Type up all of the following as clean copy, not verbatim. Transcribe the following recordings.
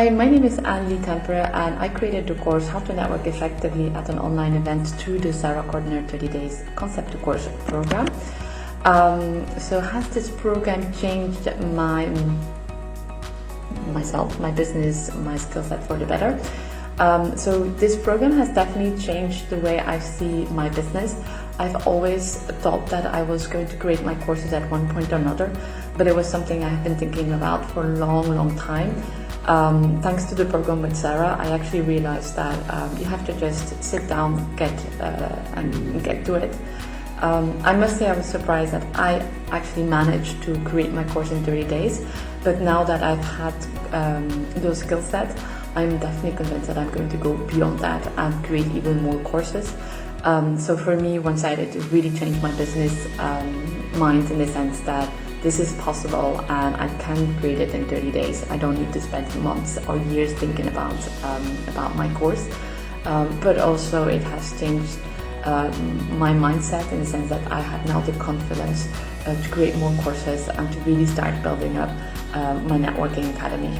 Hi, my name is Anne-Lee Temper, and I created the course How to Network Effectively at an Online Event through the Sarah Cordiner 30 Days Concept to Course program. So has this program changed myself, my business, my skill set for the better? So this program has definitely changed the way I see my business. I've always thought that I was going to create my courses at one point or another, but it was something I've been thinking about for a long time. Thanks to the program with Sarah, I actually realized that you have to just sit down, and get to it. I must say I was surprised that I actually managed to create my course in 30 days, but now that I've had those skill sets, I'm definitely convinced that I'm going to go beyond that and create even more courses. So for me, one-sided to really change my business mind in the sense that this is possible and I can create it in 30 days. I don't need to spend months or years thinking about my course. But also it has changed my mindset in the sense that I have now the confidence to create more courses and to really start building up my networking academy.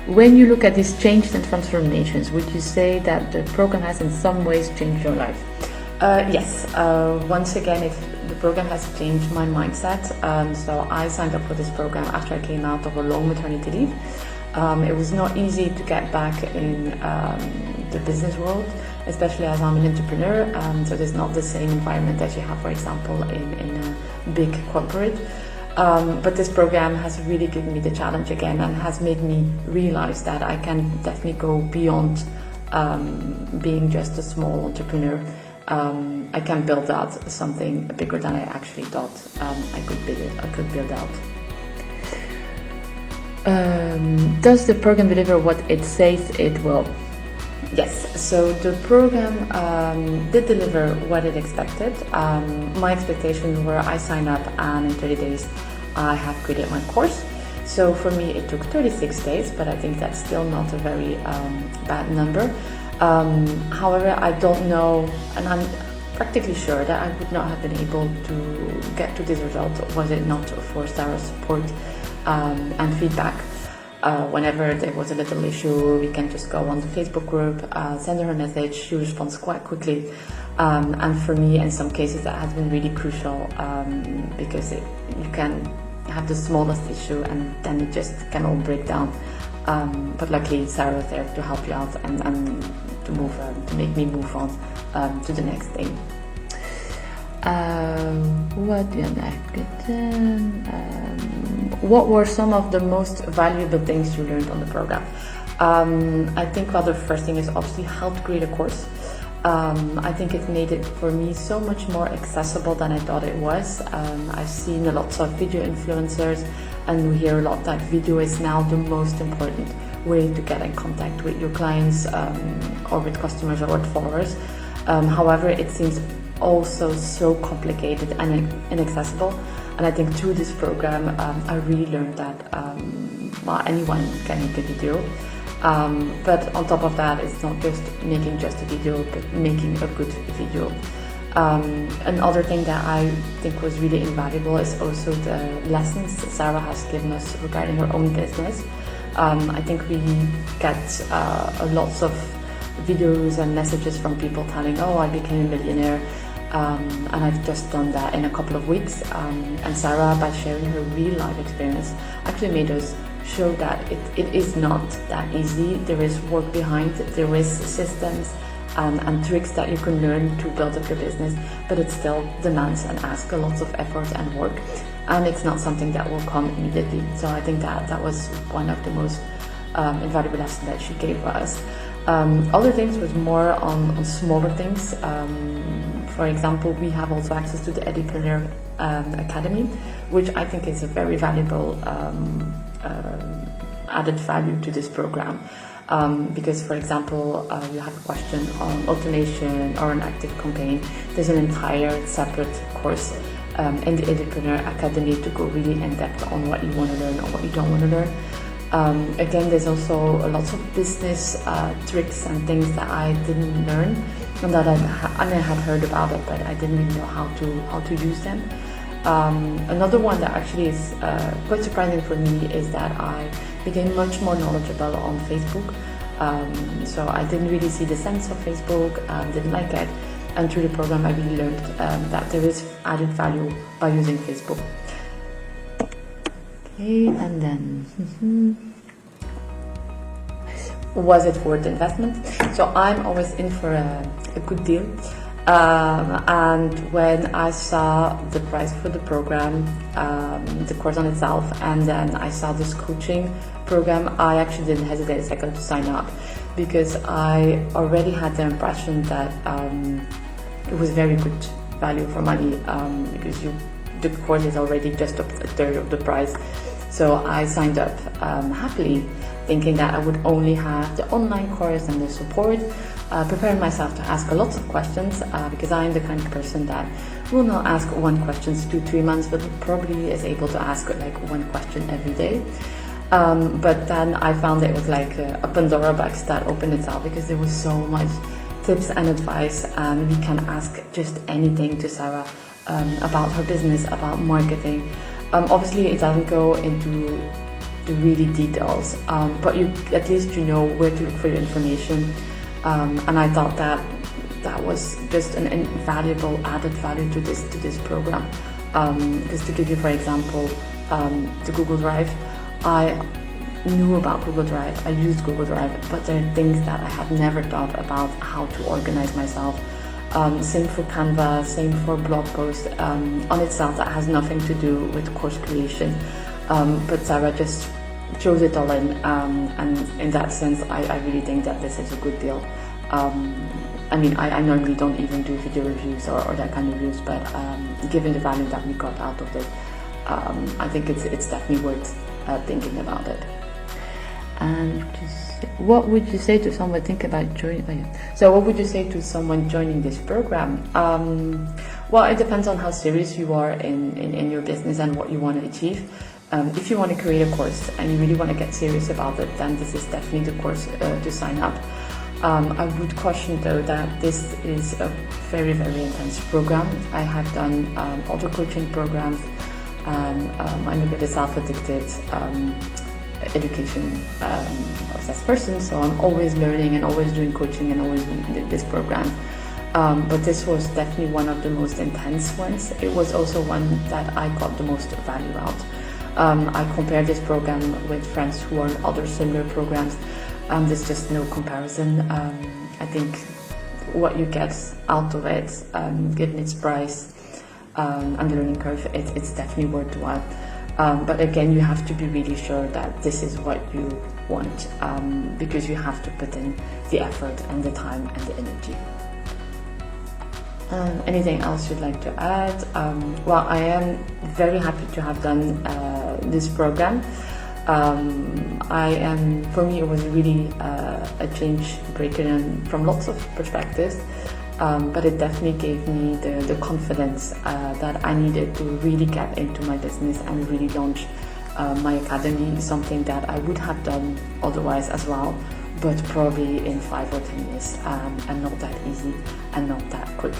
When you look at these changes and transformations, would you say that the program has in some ways changed your life? Yes. Once again, the program has changed my mindset. So I signed up for this program after I came out of a long maternity leave. It was not easy to get back in the business world, especially as I'm an entrepreneur. So there's not the same environment that you have, for example, in a big corporate. But this program has really given me the challenge again and has made me realize that I can definitely go beyond being just a small entrepreneur. I can build out something bigger than I actually thought I could build out. Does the program deliver what it says it will? Yes, so the program did deliver what it expected. My expectations were I sign up and in 30 days I have created my course. So for me it took 36 days, but I think that's still not a very bad number. However, I don't know, and I'm practically sure that I would not have been able to get to this result was it not for Sarah's support and feedback. Whenever there was a little issue, we can just go on the Facebook group, send her a message, she responds quite quickly. And for me, in some cases, that has been really crucial because you can have the smallest issue and then it just can all break down. But luckily, Sarah was there to help you out and to make me move on to the next thing. What were some of the most valuable things you learned on the program? I think the first thing is obviously how to create a course. I think it made it for me so much more accessible than I thought it was. I've seen lots of video influencers and we hear a lot that video is now the most important way to get in contact with your clients or with customers or with followers. However, it seems also so complicated and inaccessible. And I think through this program, I really learned that anyone can make a video. But on top of that, it's not just making just a video, but making a good video. Another thing that I think was really invaluable is also the lessons Sarah has given us regarding her own business. I think we get lots of videos and messages from people telling, oh, I became a millionaire. And I've just done that in a couple of weeks. And Sarah, by sharing her real life experience, actually made us show that it is not that easy. There is work behind it, there is systems and tricks that you can learn to build up your business, but it still demands and asks a lot of effort and work. And it's not something that will come immediately. So I think that was one of the most invaluable lessons that she gave us. Other things was more on smaller things. For example, we have also access to the Edupreneur Academy, which I think is a very valuable added value to this program. Because, for example, you have a question on automation or an active campaign, there's an entire separate course in the Edupreneur Academy to go really in depth on what you want to learn or what you don't want to learn. Again, there's also lots of business tricks and things that I didn't learn and that I had heard about it, but I didn't really know how to use them. Another one that actually is quite surprising for me is that I became much more knowledgeable on Facebook. So I didn't really see the sense of Facebook, didn't like it, and through the program I really learned that there is added value by using Facebook. Okay, and then was it worth the investment? So I'm always in for a good deal. And when I saw the price for the program, the course on itself, and then I saw this coaching program, I actually didn't hesitate a second to sign up, because I already had the impression that it was very good value for money, because the course is already just a third of the price. So I signed up happily, thinking that I would only have the online course and the support, preparing myself to ask a lot of questions, because I am the kind of person that will not ask one question 2-3 months, but probably is able to ask like one question every day. But then I found it was like a Pandora box that opened itself, because there was so much tips and advice, and we can ask just anything to Sarah about her business, about marketing. Obviously it doesn't go into the really details, but at least you know where to look for your information. And I thought that was just an invaluable added value to this program. Because to give you, for example, the Google Drive, I knew about Google Drive, I used Google Drive, but there are things that I had never thought about how to organize myself. Same for Canva, same for blog posts. On itself, that has nothing to do with course creation, but Sarah just chose it all in, and in that sense I really think that this is a good deal. I mean, I normally don't even do video reviews or that kind of reviews, but given the value that we got out of it, I think it's definitely worth thinking about it. And what would you say to someone thinking about joining? So what would you say to someone joining this program? Well, it depends on how serious you are in your business and what you want to achieve. If you want to create a course and you really want to get serious about it, then this is definitely the course to sign up. I would caution though that this is a very, very intense program. I have done other coaching programs, and I'm a bit of self-addicted education obsessed person, so I'm always learning and always doing coaching and always doing this program. But this was definitely one of the most intense ones. It was also one that I got the most value out. I compared this program with friends who are in other similar programs, and there's just no comparison. I think what you get out of it, given its price and the learning curve, it's definitely worthwhile. But again, you have to be really sure that this is what you want, because you have to put in the effort and the time and the energy. Anything else you'd like to add? Well, I am very happy to have done this program. For me, it was really a change breaker from lots of perspectives, but it definitely gave me the confidence that I needed to really get into my business and really launch my academy, something that I would have done otherwise as well, but probably in 5 or 10 years, and not that easy and not that quick.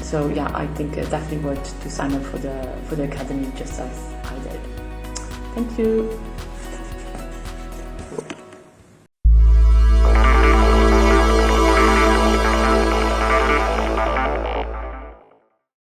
So yeah, I think definitely worth to sign up for the academy, just as I did. Thank you.